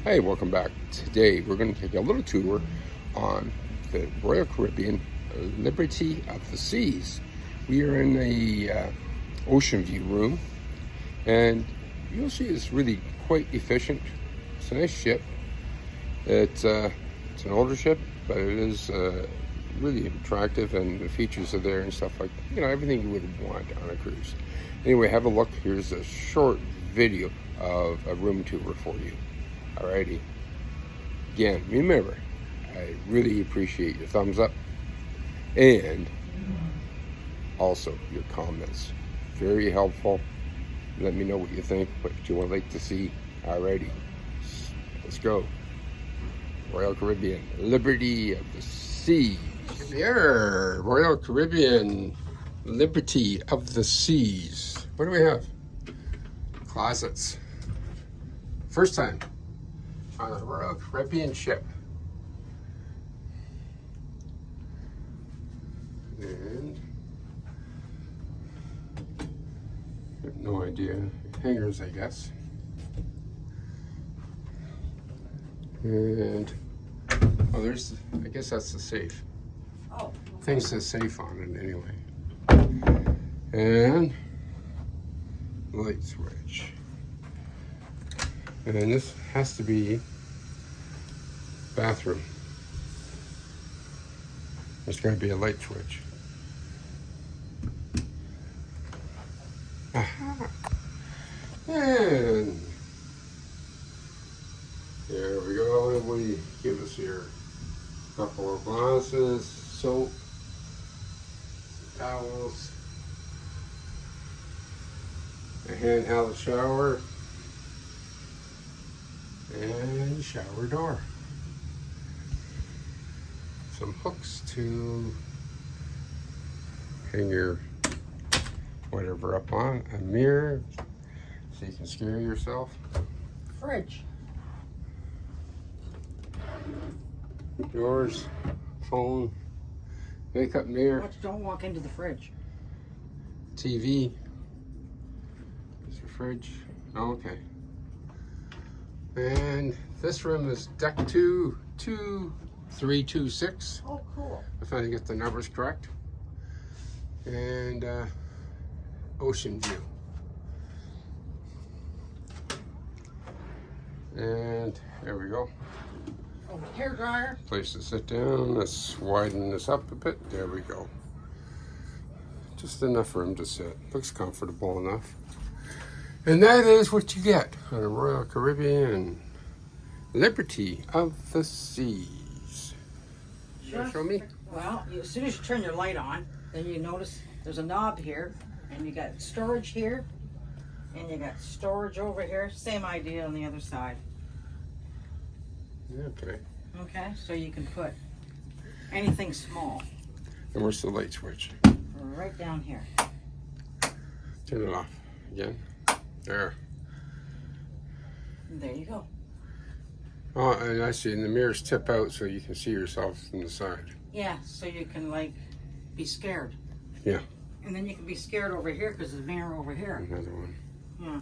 Hey, welcome back. Today we're going to take a little tour on the Royal Caribbean Liberty of the Seas. We are in a ocean view room, and you'll see it's really quite efficient. It's a nice ship. It's an older ship, but it is really attractive, and the features are there and stuff like, everything you would want on a cruise. Anyway, have a look. Here's a short video of a room tour for you. Alrighty. Again, remember, I really appreciate your thumbs up and also your comments. Very helpful. Let me know what you think, what you would like to see. Alrighty. Let's go. Royal Caribbean, Liberty of the Seas. Here, Royal Caribbean, Liberty of the Seas. What do we have? Closets. First time on a Royal Caribbean ship. And I have no idea. Hangers, I guess. And I guess that's the safe. Oh. Things that safe on it anyway. And light switch. And this has to be bathroom. There's going to be a light switch. Aha. And there we go. What do you give us here? A couple of glasses, soap, towels, a handheld shower, and shower door. Some hooks to hang your whatever up on. A mirror so you can scare yourself. Fridge. Doors, phone, makeup mirror, Watch, don't walk into the fridge. TV. There's your fridge. Oh, okay. And this room is deck 2326. Oh, cool. If I get the numbers correct. And ocean view. And there we go. Oh, hair dryer. Place to sit down. Let's widen this up a bit. There we go. Just enough room to sit. Looks comfortable enough. And that is what you get on a Royal Caribbean Liberty of the Seas. You want to show me? Well, as soon as you turn your light on, then you notice there's a knob here, and you got storage here, and you got storage over here. Same idea on the other side. Okay. Okay, so you can put anything small And where's the light switch? right down here. Turn it off again. There. And there you go. Oh, and I see. And the mirrors tip out so you can see yourself from the side. Yeah, so you can like be scared. Yeah. And then you can be scared over here because there's a mirror over here. Another one. Yeah.